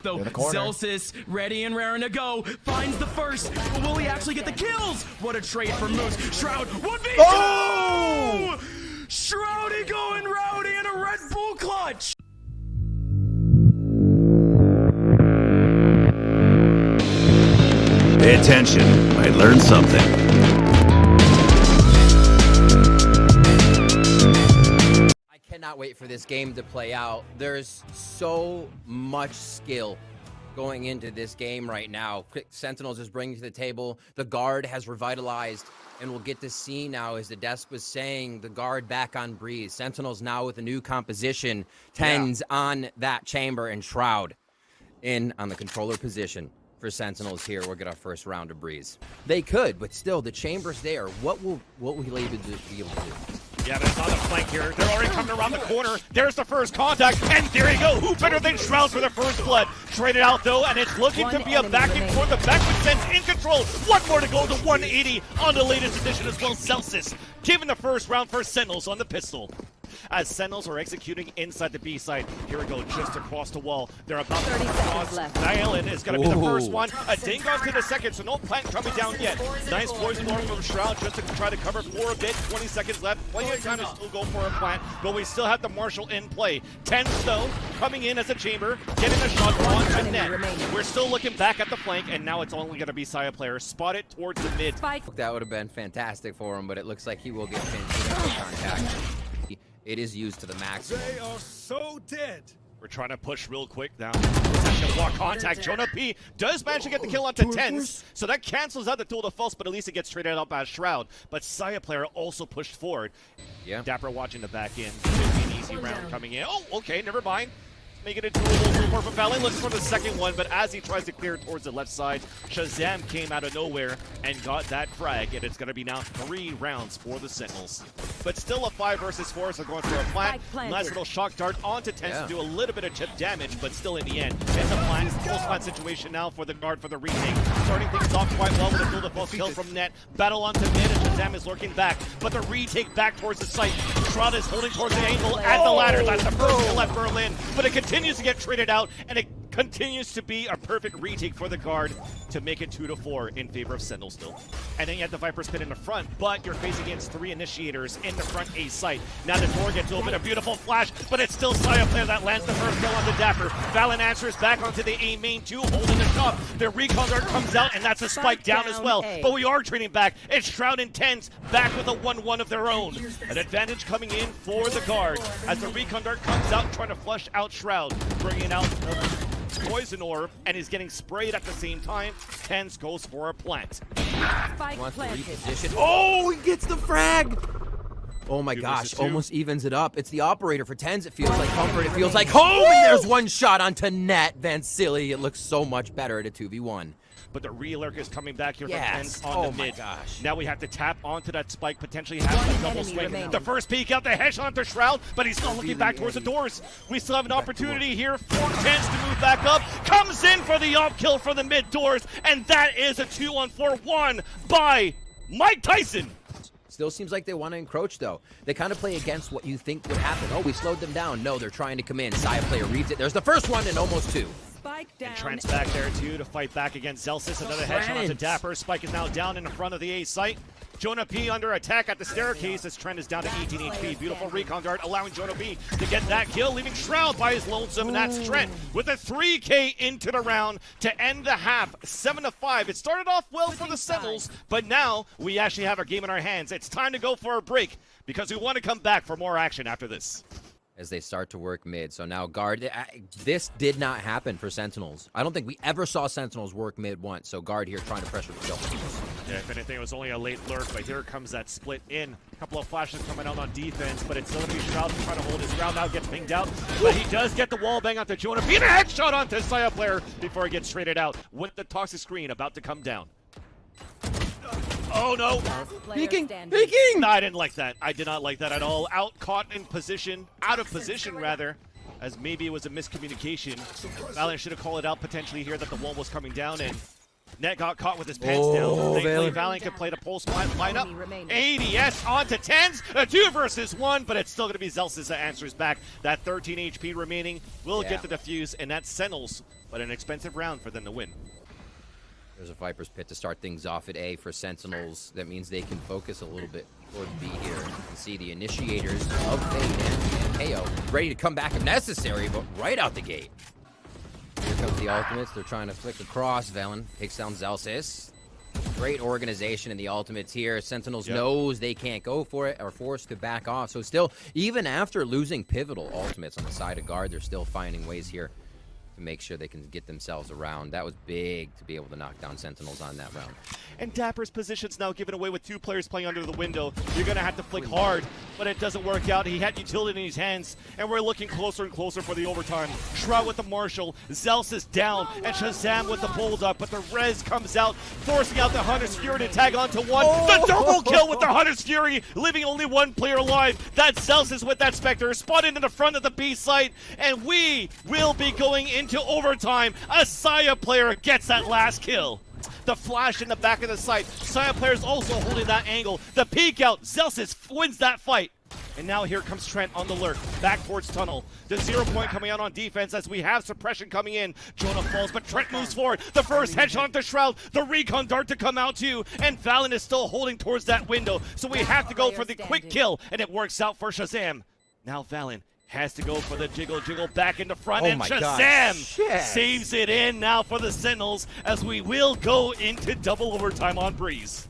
Though Celsius, ready and raring to go, finds the first, but will he actually get the kills? What a trade for Moose. Shroud, 1v2! Oh! Shroudy going rowdy in a Red Bull clutch! Pay attention, might learn something. Cannot wait for this game to play out. There's so much skill going into this game right now. Sentinels is bringing to the table. The guard has revitalized, and we'll get to see now, as the desk was saying, the guard back on Breeze. Sentinels now with a new composition. Tens on that chamber, and Shroud in on the controller position for Sentinels here. We'll get our first round of Breeze. They could, but still, the chamber's there. What will he be able to do? Yeah, but it's on the flank here. They're already coming around the corner. There's the first contact, and there you go. Who better than Shroud for the first blood? Traded out, though, and it's looking to be a back and forth. The backward sense in control. One more to go to 180 on the latest edition as well. Celsius giving the first round for Sentinels on the pistol. As Sentinels are executing inside the B side. Here we go, just across the wall. They're about to cross. Nylan is going to be the first one. A Dingo's to the second, so no plant coming down yet. Nice poison orb from Shroud just to try to cover for a bit. 20 seconds left. Plenty of time to still go for a plant, but we still have the Marshal in play. 10 Stone coming in as a chamber, getting a shot on to net. We're still looking back at the flank, and now it's only going to be Saya player spotted towards the mid. That would have been fantastic for him, but it looks like he will get pinned contact. It is used to the maximum. They are so dead. We're trying to push real quick now. Block contact. Jonah P does manage to get the kill onto Tens, so that cancels out the tool to false, but at least it gets traded out by Shroud. But Saya player also pushed forward. Yeah. Dapper watching the back end. An easy round coming in. Oh, okay, never mind. Make it into a little for Valley. Looks for the second one, but as he tries to clear towards the left side, Shazam came out of nowhere and got that frag, and it's going to be now 3 rounds for the Sentinels. But still a 5 versus 4, so going for a plant. Nice little shock dart onto Tens to do a little bit of chip damage, but still in the end, it's a plant. Close plant situation now for the guard for the retake. Starting things off quite well with a build of false kill from net. Battle onto mid, and Shazam is lurking back, but the retake back towards the site. Shroud is holding towards the angle at the ladder. That's the first kill at Berlin, but it continues to get traded out, and it continues to be a perfect retake for the guard to make it 2-4 in favor of Sentinel still. And then you have the Viper spin in the front, but you're facing against 3 initiators in the front A site. Now the door gets open, a beautiful flash, but it's still Saya player that lands the first kill on the Dapper. Valen answers back onto the A main 2, holding the shot. The recon dart comes out, and that's a spike down as well. But we are trading back. It's Shroud and Tens back with a 1-1 of their own. An advantage coming in for the guard as the recon dart comes out, trying to flush out Shroud, bringing out poison orb, and he's getting sprayed at the same time. Tens goes for a plant. Wants to reposition. Oh, he gets the frag! Oh my gosh, 2 almost evens it up. It's the operator for Tens. It feels like comfort. It feels like home, and there's one shot onto net. Van Silly, it looks so much better at a 2v1. But the re-lurk is coming back here from Tens on the mid. Gosh. Now we have to tap onto that spike, potentially have a double swing. The first peek out, the headshot onto Shroud, but he's still looking back towards the doors. We still have an opportunity here for Tens to move back up. Comes in for the op kill for the mid doors, and that is a 2-on-4-1 by Mike Tyson. Still seems like they want to encroach, though. They kind of play against what you think would happen. Oh, we slowed them down. No, they're trying to come in. Saya player reads it. There's the first one and almost 2. And Trent's back there too to fight back against Celsius. Another headshot onto Dapper. Spike is now down in the front of the A site. Jonah P under attack at the staircase as Trent is down to 18 HP. Beautiful recon dart allowing Jonah P to get that kill, leaving Shroud by his lonesome, and that's Trent with a 3K into the round to end the half, 7-5. It started off well for the Sentinels, but now we actually have our game in our hands. It's time to go for a break because we want to come back for more action after this. As they start to work mid. So now guard, this did not happen for Sentinels. I don't think we ever saw Sentinels work mid once. So guard here trying to pressure the kill. Yeah, if anything, it was only a late lurk, but here comes that split in. A couple of flashes coming out on defense, but it's still going to be Shroud trying to hold his ground now, gets pinged out. But he does get the wall bang onto Jonah P, and a headshot onto Saya player before he gets traded out with the toxic screen about to come down. Oh no! Peeking! No, I didn't like that. I did not like that at all. Out caught in position, out of position rather, as maybe it was a miscommunication. Valorant should have called it out potentially here that the wall was coming down, and Net got caught with his pants down. Thankfully, Valiant can play the pulse lineup. ADS onto 10s. A 2 versus 1, but it's still going to be Zelsis that answers back. That 13 HP remaining will get the defuse, and that's Sentinels, but an expensive round for them to win. There's a Viper's Pit to start things off at A for Sentinels. That means they can focus a little bit towards B here. You can see the initiators of Fade and KO ready to come back if necessary, but right out the gate. Here comes the ultimates. They're trying to flick across. Velen takes down Zelsis. Great organization in the ultimates here. Sentinels knows they can't go for it, are forced to back off. So still, even after losing pivotal ultimates on the side of guard, they're still finding ways here to make sure they can get themselves around. That was big to be able to knock down Sentinels on that round. And Dapper's position's now given away with 2 players playing under the window. You're going to have to flick hard, but it doesn't work out. He had utility in his hands, and we're looking closer and closer for the overtime. Shroud with the Marshall, Zels is down, and Shazam with the Bulldog, but the res comes out, forcing out the Hunter's Fury to tag onto 1. The double kill with the Hunter's Fury, leaving only 1 player alive. That's Zels with that Spectre, spotted in the front of the B site, and we will be going into overtime. A Saya player gets that last kill. The flash in the back of the site. Saya players also holding that angle. The peek out. Zelsis wins that fight. And now here comes Trent on the lurk. Back towards tunnel. The 0 point coming out on defense as we have suppression coming in. Jonah falls, but Trent moves forward. The first headshot onto Shroud. The recon dart to come out too. And Valen is still holding towards that window. So we have to go for the quick kill. And it works out for Shazam. Now Valen has to go for the jiggle back into front, and Shazam saves it in now for the Sentinels as we will go into double overtime on Breeze.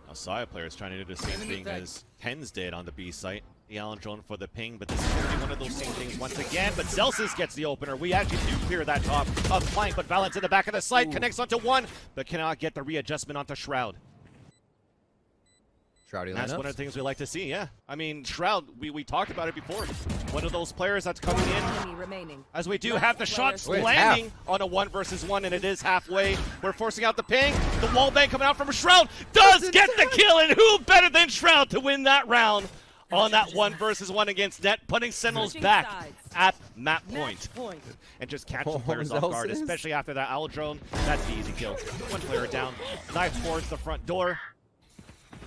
Now Saya player is trying to do the same thing as Tens did on the B site. The Allen drone for the ping, but this is going to be one of those same things once again. But Zelsis gets the opener. We actually do clear that top of flank, but Valent's in the back of the site, connects onto 1, but cannot get the readjustment onto Shroud. That's one of the things we like to see, yeah. I mean, Shroud, we talked about it before. One of those players that's coming in. As we do have the shots landing on a 1 versus 1, and it is halfway. We're forcing out the ping. The wallbang coming out from Shroud does get the kill, and who better than Shroud to win that round on that 1 versus 1 against Net, putting Sentinels back at map point. And just catching players off guard, especially after that owl drone. That's the easy kill. 1 player down. Knife towards the front door.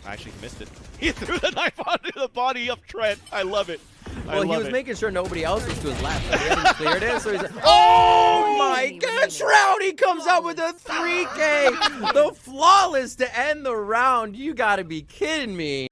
I actually missed it. He threw the knife onto the body of Trent. I love it. Well, he was making sure nobody else was to his left. So he hadn't cleared it, so he's like, oh my God, Shroud! He comes out with a 3K! The flawless to end the round. You gotta be kidding me.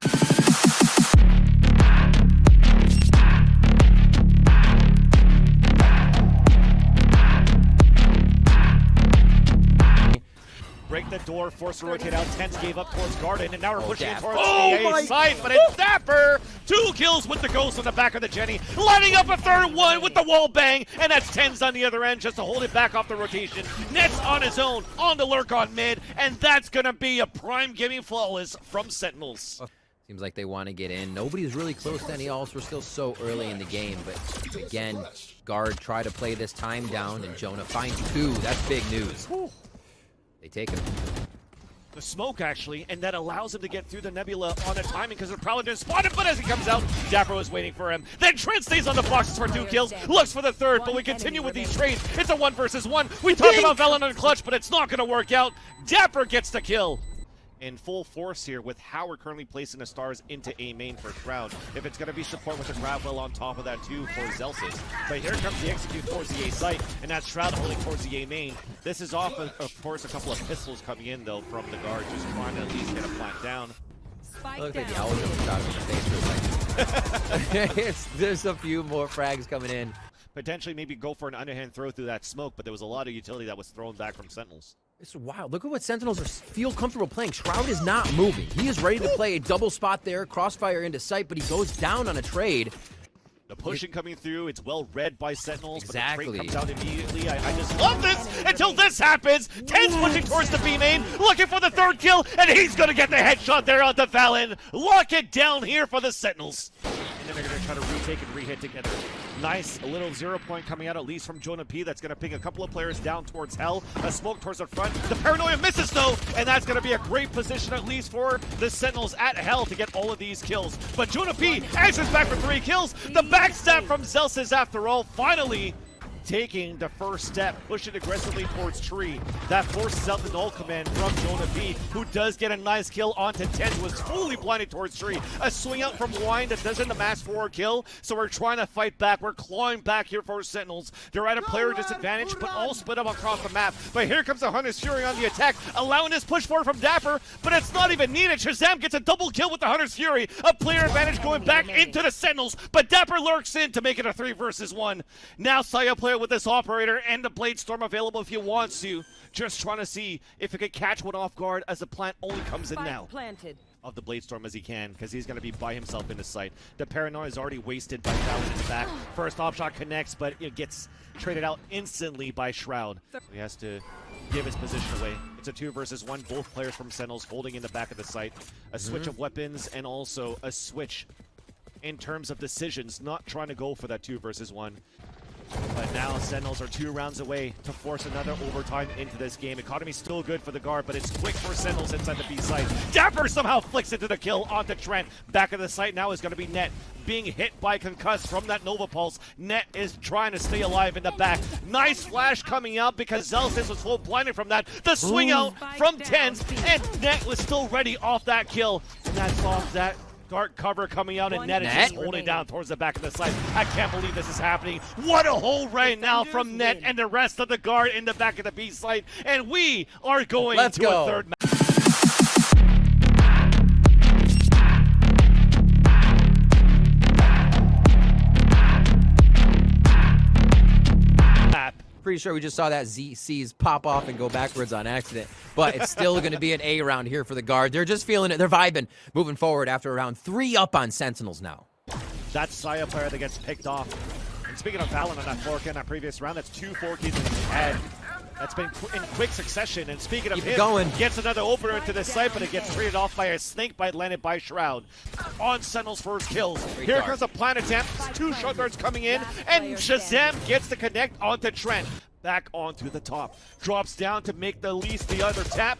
Break the door, force to rotate out. Tens gave up towards Garden, and now we're pushing towards the A site, but it's Dapper! 2 kills with the Ghost on the back of the Jenny, lining up a third one with the wall bang, and that's Tens on the other end just to hold it back off the rotation. Net's on his own, on the lurk on mid, and that's gonna be a prime gaming flawless from Sentinels. Seems like they want to get in. Nobody's really close to any alts. We're still so early in the game, but again, Guard try to play this time down, and Jonah finds 2. That's big news. They take him. The smoke, actually, and that allows him to get through the Nebula on a timing because the Prowler didn't spot him, but as he comes out, Dapper was waiting for him. Then Trent stays on the boxes for 2 kills, looks for the 3rd, but we continue with these trades. It's a 1 versus 1. We talk about Velen on clutch, but it's not going to work out. Dapper gets the kill. In full force here with Howard currently placing the stars into A main for Shroud. If it's going to be support with the Gravwell on top of that too for Zelsis. But here comes the execute towards the A site, and that's Shroud holding towards the A main. This is off, of course, a couple of pistols coming in though from the guard, just trying to at least get a plant down. Look like the owl shot him in the face for a second. There's a few more frags coming in. Potentially maybe go for an underhand throw through that smoke, but there was a lot of utility that was thrown back from Sentinels. It's wild. Look at what Sentinels feel comfortable playing. Shroud is not moving. He is ready to play a double spot there, crossfire into sight, but he goes down on a trade. The pushing coming through, it's well read by Sentinels, Exactly. but the trade comes out immediately. I just love this until this happens. Tens pushing towards the B main, looking for the 3rd kill, and he's going to get the headshot there onto Valen. Lock it down here for the Sentinels. And then they're going to try to retake and re-hit together. Nice, a little 0 point coming out, at least from Jonah P. That's going to ping a couple of players down towards Hell. A smoke towards the front. The Paranoia misses, though, and that's going to be a great position, at least for the Sentinels at Hell to get all of these kills. But Jonah P answers back for 3 kills. The backstab from Zelsis, after all, finally taking the first step, pushing aggressively towards tree. That forces out the null command from Jonah B, who does get a nice kill onto 10, who is fully blinded towards tree. A swing out from Wine that doesn't amass for a kill, so we're trying to fight back. We're clawing back here for Sentinels. They're at a player disadvantage, but all split up across the map. But here comes the Hunter's Fury on the attack, allowing this push forward from Dapper, but it's not even needed. Shazam gets a double kill with the Hunter's Fury. A player advantage going back into the Sentinels, but Dapper lurks in to make it a 3 versus 1. Now Saya player with this operator and the Blade Storm available if he wants to. Just trying to see if he could catch one off guard as the plant only comes in now. Of the Blade Storm as he can, because he's going to be by himself in the site. The Paranoia is already wasted by Fallon in the back. First op shot connects, but it gets traded out instantly by Shroud. He has to give his position away. It's a 2 versus 1, both players from Sentinels holding in the back of the site. A switch of weapons and also a switch in terms of decisions, not trying to go for that 2 versus 1. But now Sentinels are 2 rounds away to force another overtime into this game. Economy's still good for the guard, but it's quick for Sentinels inside the B site. Dapper somehow flicks into the kill onto Trent. Back of the site now is going to be Net. Being hit by concuss from that Nova Pulse. Net is trying to stay alive in the back. Nice flash coming out because Zelsis was full blinded from that. The swing out from Tens, and Net was still ready off that kill. And that's off that dark cover coming out, and Net is just holding down towards the back of the site. I can't believe this is happening. What a hole right now from Net and the rest of the guard in the back of the B site. And we are going to a third match. Pretty sure we just saw that ZCs pop off and go backwards on accident, but it's still going to be an A round here for the guard. They're just feeling it. They're vibing, moving forward after round 3 up on Sentinels now. That Saya player that gets picked off. And speaking of Valorant on that 4K in that previous round, that's 2 4Ks in his head. That's been in quick succession. And speaking of him, gets another opener into the site, but it gets traded off by a snake bite landed by Shroud. On Sentinel's first kills. Here comes a plant attempt. 2 shot darts coming in, and Shazam gets to connect onto Trent. Back onto the top. Drops down to make the other tap.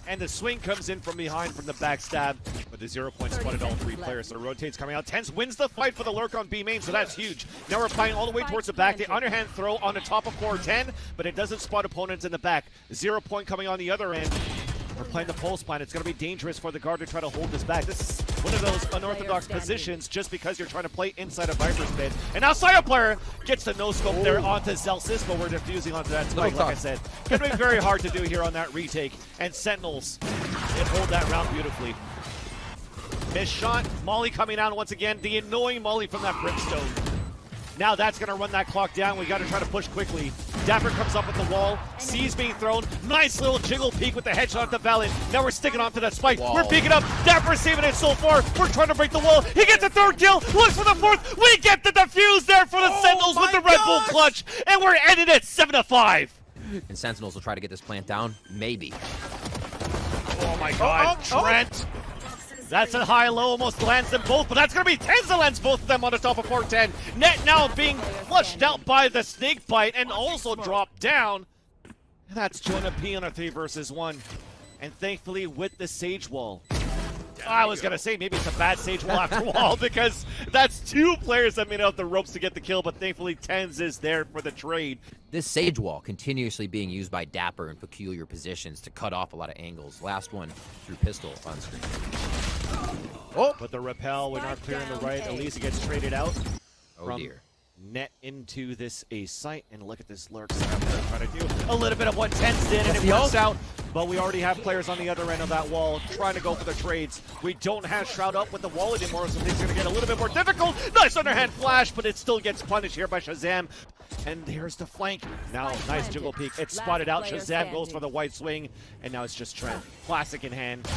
And the swing comes in from behind from the backstab. But the 0 point spotted all 3 players. So rotates coming out. Tens wins the fight for the lurk on B main, so that's huge. Now we're playing all the way towards the back. The underhand throw on the top of 410, but it doesn't spot opponents in the back. 0 point coming on the other end. We're playing the pulse plan. It's going to be dangerous for the guard to try to hold this back. This is one of those unorthodox positions just because you're trying to play inside a Viper's pit. And now Saya player gets the no-scope there onto Zelsis, but we're diffusing onto that spike, like I said. Going to be very hard to do here on that retake. And Sentinels did hold that round beautifully. Missed shot. Molly coming out once again. The annoying Molly from that Brimstone. Now that's going to run that clock down. We got to try to push quickly. Dapper comes up with the wall. C's being thrown. Nice little jiggle peek with the headshot at the Valiant. Now we're sticking onto that spike. We're peeking up. Dapper saving it so far. We're trying to break the wall. He gets a 3rd kill. Looks for the 4th. We get the defuse there for the Sentinels with the Red Bull clutch. And we're ending it 7-5. And Sentinels will try to get this plant down. Maybe. Oh my god. Trent. That's a high-low, almost lands them both, but that's going to be Tens that lands both of them on the top of 410. Net now being flushed out by the snake bite and also dropped down. And that's Jonah P on a 3 versus 1. And thankfully with the Sage Wall. I was going to say maybe it's a bad Sage Wall after all because that's 2 players that made out the ropes to get the kill, but thankfully Tens is there for the trade. This Sage Wall continuously being used by Dapper in peculiar positions to cut off a lot of angles. Last one through pistol on screen. Oh, but the repel, we're not clearing the right. Elisa gets traded out. Oh dear. Net into this A site, and look at this lurk setup. They're trying to do a little bit of what Tens did, and it works out. But we already have players on the other end of that wall trying to go for the trades. We don't have Shroud up with the wall anymore, so things are going to get a little bit more difficult. Nice underhand flash, but it still gets punished here by Shazam. And here's the flank. Now, nice jiggle peek. It's spotted out. Shazam goes for the white swing, and now it's just Trent. Classic in hand.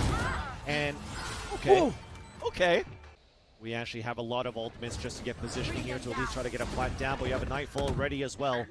And, okay. Okay. We actually have a lot of ultimates just to get positioning here to at least try to get a plant down, but we have a Nightfall ready as well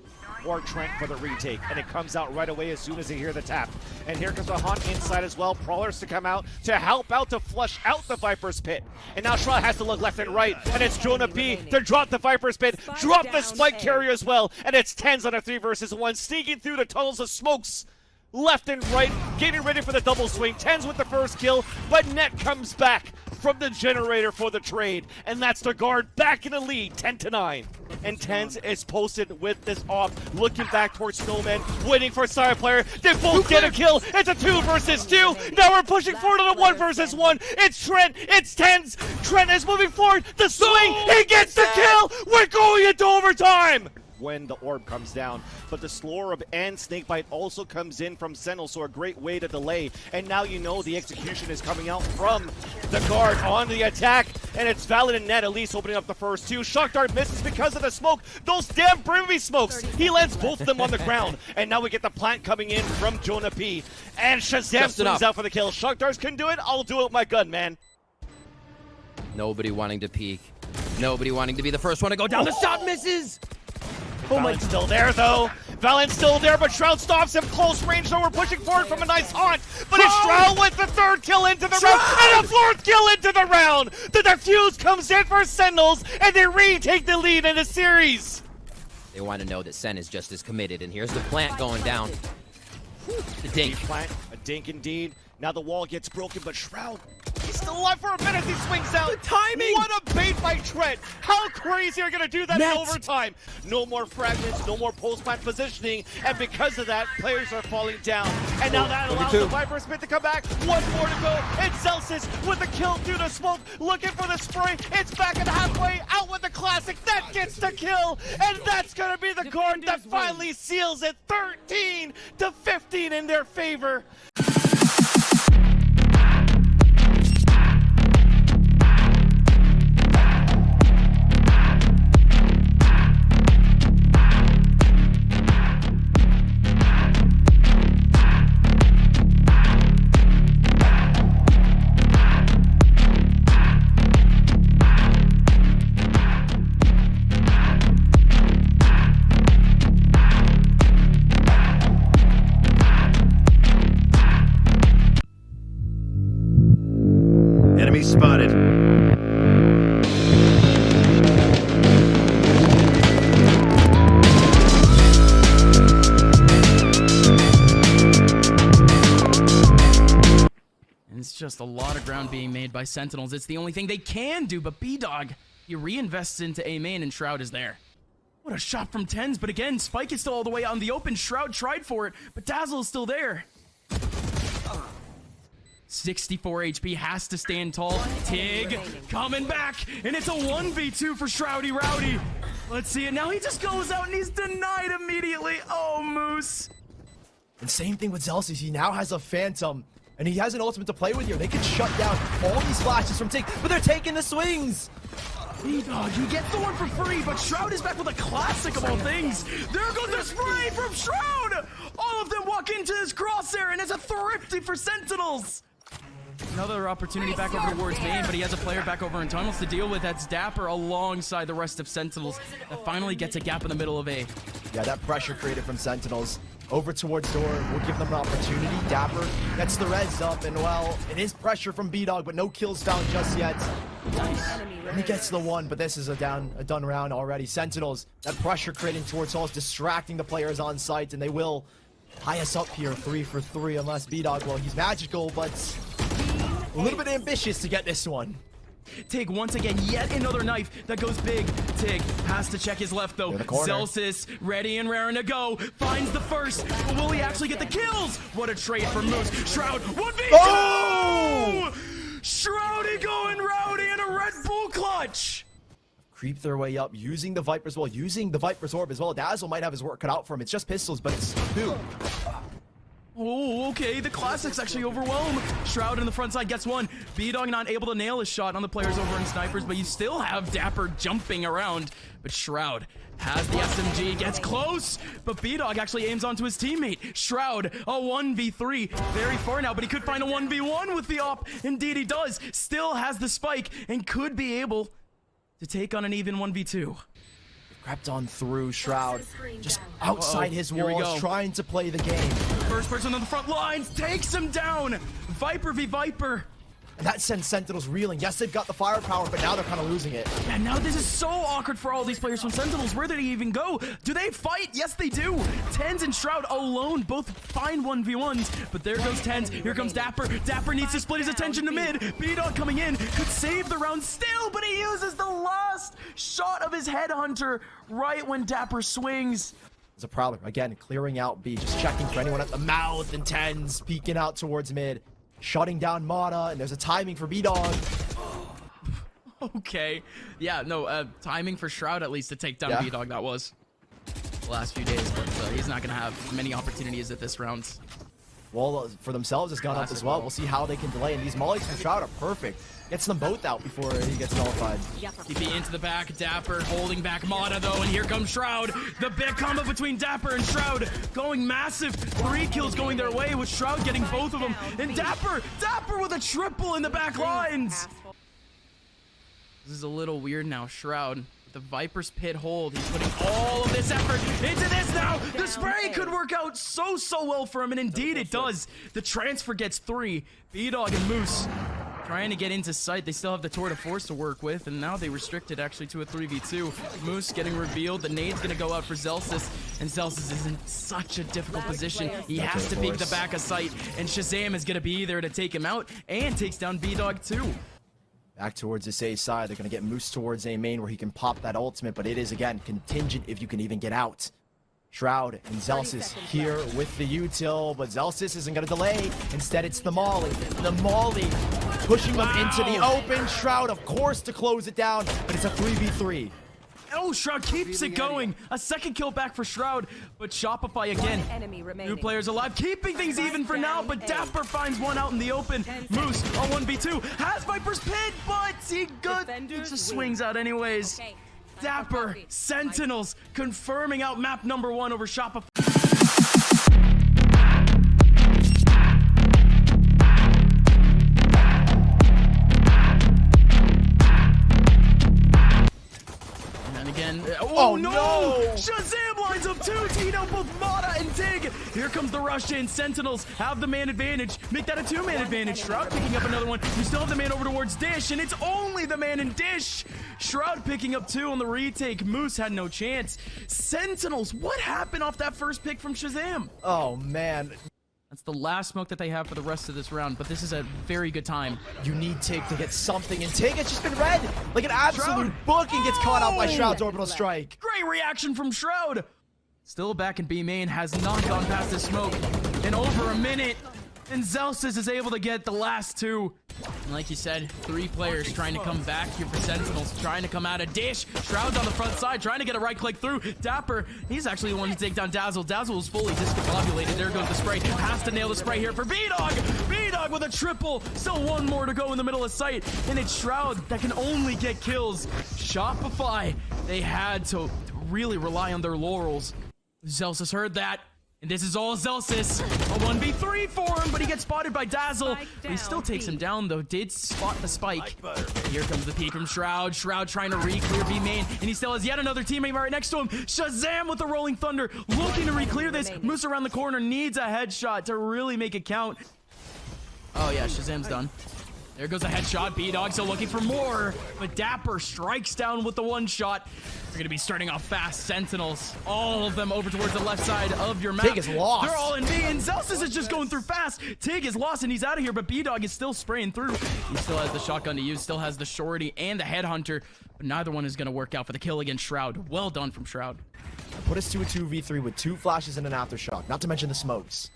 for Trent for the retake, and it comes out right away as soon as they hear the tap. And here comes a Hunt inside as well. Prowlers to come out to help out to flush out the Viper's pit. And now Shroud has to look left and right, and it's Jonah P to drop the Viper's pit, drop the spike carrier as well, and it's Tens on a 3 versus 1, sneaking through the tunnels of smokes. left and right, getting ready for the double swing. Tens with the first kill, but Net comes back from the generator for the trade, and that's the guard back in the lead, 10-9. And Tens is posted with this off, looking back towards Snowman, waiting for a side player. They both get a kill. It's a 2 versus 2. Now we're pushing forward on a 1 versus 1. It's Trent. It's Tens. Trent is moving forward. The swing. He gets the kill. We're going into overtime when the orb comes down. But the slow orb and Snakebite also comes in from Sentinels, so a great way to delay. And now you know the execution is coming out from the guard on the attack, and it's Valid and Net at least opening up the first 2. Shock Dart misses because of the smoke. Those damn Brimby smokes. He lands both of them on the ground. And now we get the plant coming in from Jonah P. And Shazam swings out for the kill. Shock Darts couldn't do it. I'll do it with my gun, man. Nobody wanting to peek. Nobody wanting to be the first one to go down. The shot misses! Valent's still there, though. Valent's still there, but Shroud stops him close range, so we're pushing forward from a nice haunt. But it's Shroud with the 3rd kill into the round, and a 4th kill into the round. The defuse comes in for Sentinels, and they retake the lead in the series. They want to know that Sen is just as committed, and here's the plant going down. The dink. Plant, a dink indeed. Now the wall gets broken, but Shroud, he's still alive for a minute. He swings out. The timing! What a bait by Trent. How crazy are you going to do that in overtime? No more fragments, no more post-plant positioning, and because of that, players are falling down. And now that allows the Viper Smith to come back. 1 more to go. And Celsius with the kill through the smoke, looking for the spray. It's back at halfway, out with the classic. That gets the kill, and that's going to be the card that finally seals it. 13-15 in their favor. Enemy spotted. It's just a lot of ground being made by Sentinels. It's the only thing they can do, but B-Dog, he reinvests into A main and Shroud is there. What a shot from Tens, but again, Spike is still all the way out in the open. Shroud tried for it, but Dazzle is still there. 64 HP, has to stand tall. Tig coming back, and it's a 1v2 for Shroudy Rowdy. Let's see it now. He just goes out and he's denied immediately. Oh, Moose. And same thing with Zelsis. He now has a Phantom, and he has an ultimate to play with here. They can shut down all these flashes from Tig, but they're taking the swings. B-Dog, he gets the one for free, but Shroud is back with a classic of all things. There goes the spray from Shroud. All of them walk into his crosshair, and it's a thrifty for Sentinels. Another opportunity back over towards main, but he has a player back over in tunnels to deal with. That's Dapper alongside the rest of Sentinels that finally gets a gap in the middle of A. Yeah, that pressure created from Sentinels over towards door will give them an opportunity. Dapper gets the res up, and well, it is pressure from B-Dog, but no kills found just yet. And he gets the 1, but this is a done round already. Sentinels, that pressure creating towards Halls, distracting the players on site, and they will tie us up here 3 for 3 unless B-Dog, well, he's magical, but a little bit ambitious to get this one. Tig once again, yet another knife that goes big. Tig has to check his left though. Celsius ready and raring to go. Finds the first, but will he actually get the kills? What a trade for Moose. Shroud 1v2! Oh! Shroudy going rowdy in a Red Bull clutch. Creep their way up, using the Viper's well, using the Viper's orb as well. Dazzle might have his work cut out for him. It's just pistols, but it's 2. Oh, okay. The classics actually overwhelm. Shroud in the front side gets 1. B-Dog not able to nail his shot on the players over in Snipers, but you still have Dapper jumping around. But Shroud has the SMG, gets close, but B-Dog actually aims onto his teammate. Shroud, a 1v3, very far now, but he could find a 1v1 with the op. Indeed he does. Still has the spike and could be able to take on an even 1v2. Crept on through Shroud, just outside his walls, trying to play the game. First person on the front lines takes him down. Viper v Viper. And that sends Sentinels reeling. Yes, they've got the firepower, but now they're kind of losing it. And now this is so awkward for all these players from Sentinels. Where did he even go? Do they fight? Yes, they do. Tens and Shroud alone both find 1v1s, but there goes Tens. Here comes Dapper. Dapper needs to split his attention to mid. B-Dog coming in, could save the round still, but he uses the last shot of his headhunter right when Dapper swings. There's a Prowler, again, clearing out B, just checking for anyone at the mouth, and Tens peeking out towards mid. Shutting down Mana, and there's a timing for B-Dog. Okay. Yeah, no, timing for Shroud at least to take down B-Dog, that was the last few days, but he's not going to have many opportunities at this round. Well, for themselves, it's gone up as well. We'll see how they can delay, and these mollies from Shroud are perfect. Gets them both out before he gets nullified. TP into the back, Dapper holding back Mana though, and here comes Shroud. The big combo between Dapper and Shroud going massive. 3 kills going their way with Shroud getting both of them. And Dapper with a triple in the back lines. This is a little weird now, Shroud. The Viper's Pit hold. He's putting all of this effort into this now. The spray could work out so well for him, and indeed it does. The transfer gets 3. B-Dog and Moose trying to get into sight. They still have the Tour de Force to work with, and now they restrict it actually to a 3v2. Moose getting revealed. The nade's going to go out for Zelsis, and Zelsis is in such a difficult position. He has to peek the back of sight, and Shazam is going to be there to take him out, and takes down B-Dog too. Back towards this A side, they're going to get Moose towards A main where he can pop that ultimate, but it is, again, contingent if you can even get out. Shroud and Zelsis here with the util, but Zelsis isn't going to delay. Instead, it's the Molly. The Molly pushing them into the open. Shroud, of course, to close it down, but it's a 3v3. Oh, Shroud keeps it going. A second kill back for Shroud, but Shopify again. New players alive, keeping things even for now, but Dapper finds one out in the open. Moose on 1v2, has Viper's Pit, but he just swings out anyways. Dapper, Sentinels, confirming out map number 1 over Shopify. Oh no! Shazam lines up 2, Tino, both Mana and Dig. Here comes the rush in. Sentinels have the man advantage. Make that a 2-man advantage. Shroud picking up another one. You still have the man over towards Dish, and it's only the man in Dish. Shroud picking up 2 on the retake. Moose had no chance. Sentinels, what happened off that first pick from Shazam? Oh man. That's the last smoke that they have for the rest of this round, but this is a very good time. You need Tig to get something, and Tig has just been red like an absolute book and gets caught out by Shroud's orbital strike. Great reaction from Shroud. Still back in B main, has not gone past this smoke in over a minute. And Zelsis is able to get the last 2. And like you said, 3 players trying to come back here for Sentinels, trying to come out of Dish. Shroud's on the front side, trying to get a right click through. Dapper, he's actually the one to take down Dazzle. Dazzle is fully discombobulated. There goes the spray. Has to nail the spray here for B-Dog. B-Dog with a triple. Still 1 more to go in the middle of sight. And it's Shroud that can only get kills. Shopify, they had to really rely on their laurels. Zelsis heard that. And this is all Zelsis. A 1v3 for him, but he gets spotted by Dazzle. But he still takes him down, though. Did spot the spike. Here comes the peek from Shroud. Shroud trying to re-clear B main, and he still has yet another teammate right next to him. Shazam with the Rolling Thunder, looking to re-clear this. Moose around the corner, needs a headshot to really make it count. Oh yeah, Shazam's done. There goes a headshot. B-Dog still looking for more, but Dapper strikes down with the 1 shot. They're going to be starting off fast. Sentinels, all of them over towards the left side of your map. Tig is lost. They're all in B, and Zelsis is just going through fast. Tig is lost, and he's out of here, but B-Dog is still spraying through. He still has the shotgun to use, still has the shorty and the headhunter, but neither one is going to work out for the kill against Shroud. Well done from Shroud. Put us to a 2v3 with 2 flashes and an aftershock, not to mention the smokes.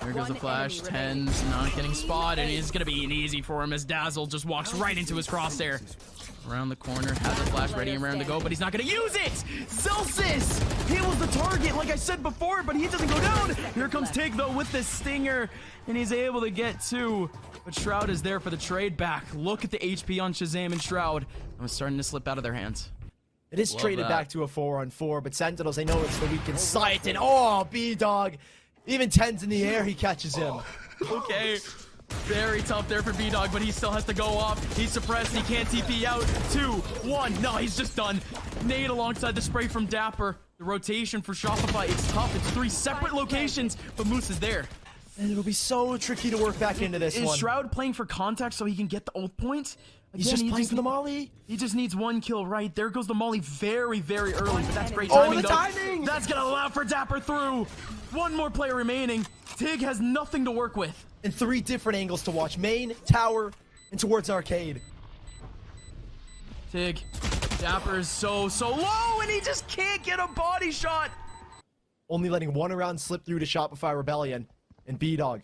There goes the flash. Tens not getting spotted, and it's going to be easy for him as Dazzle just walks right into his crosshair. Around the corner, has a flash ready and round to go, but he's not going to use it! Zelsis! He was the target, like I said before, but he doesn't go down! Here comes Tig, though, with the stinger, and he's able to get 2. But Shroud is there for the trade back. Look at the HP on Shazam and Shroud. And it's starting to slip out of their hands. It is traded back to a 4-on-4, but Sentinels, they know it's the weak in sight, and oh, B-Dog! Even Tens in the air, he catches him. Okay. Very tough there for B-Dog, but he still has to go off. He's suppressed. He can't TP out. 2, 1. No, he's just done. Nade alongside the spray from Dapper. The rotation for Shopify, it's tough. It's 3 separate locations, but Moose is there. And it'll be so tricky to work back into this Is one. Shroud playing for contact so he can get the ult point? He's Again, just he playing for the molly. He just needs one kill, right? There goes the molly very, very early, but that's great Oh, timing, the though. timing! That's gonna allow for Dapper through. One more player remaining. Tig has nothing to work with. And 3 different angles to watch. Main, tower, and towards arcade. Tig, Dapper is so low, and he just can't get a body shot. Only letting 1 round slip through to Shopify Rebellion and B-Dog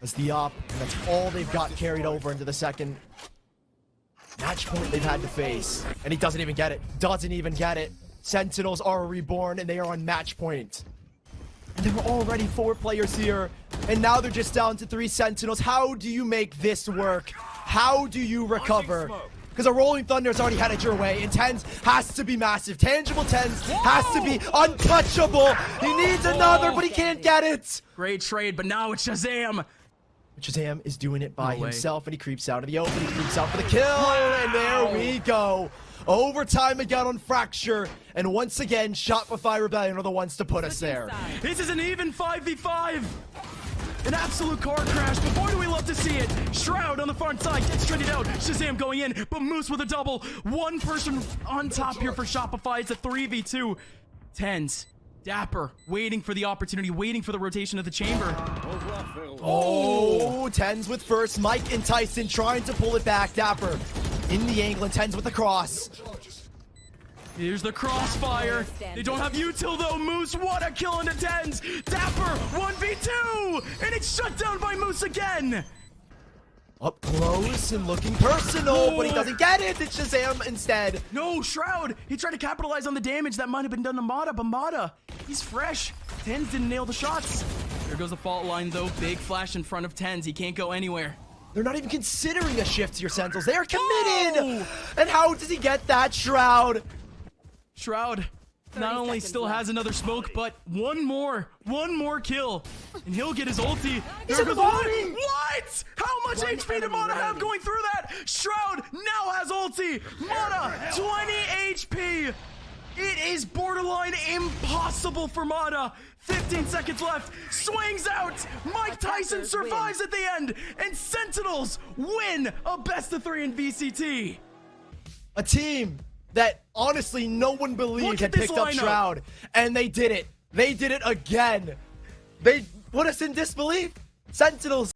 as the op, and that's all they've got carried over into the second match point they've had to face. And he doesn't even get it. Doesn't even get it. Sentinels are reborn, and they are on match point. And there were already 4 players here, and now they're just down to 3 Sentinels. How do you make this work? How do you recover? Because a Rolling Thunder's already had it your way, and Tens has to be massive. Tangible Tens has to be untouchable. He needs another, but he can't get it. Great trade, but now it's Shazam. Shazam is doing it by No way. himself, and he creeps out of the open. He creeps out for the kill, and there we go. Overtime again on Fracture, and once again, Shopify Rebellion are the ones to put us there. This is an even 5v5. An absolute car crash, but boy do we love to see it. Shroud on the front side gets traded out. Shazam going in, but Moose with a double. One person on top here for Shopify. It's a 3v2. Tens, Dapper, waiting for the opportunity, waiting for the rotation of the chamber. Oh, Tens with first. Mike and Tyson trying to pull it back. Dapper in the angle, and Tens with the cross. Here's the crossfire. They don't have util though. Moose, what a kill into Tens. Dapper, 1v2, and it's shut down by Moose again. Up close and looking personal, but he doesn't get it. It's Shazam instead. No, Shroud. He tried to capitalize on the damage that might have been done to Mata, but Mata, he's fresh. Tens didn't nail the shots. There goes the fault line though. Big flash in front of Tens. He can't go anywhere. They're not even considering a shift to your Sentinels. They are committed. Oh! And how does he get that, Shroud? Shroud not only still has another smoke, but one more kill, and he'll get his ulti. He's There in the goes body! What? How much HP did Mata have going through that? Shroud now has ulti. Mata, 20 HP. It is borderline impossible for Mata. 15 seconds left. Swings out. Mike Tyson survives at the end, and Sentinels win a best-of-3 in VCT. A team that honestly no one believed Look had at this picked up lineup. Shroud, and they did it. They did it again. They put us in disbelief. Sentinels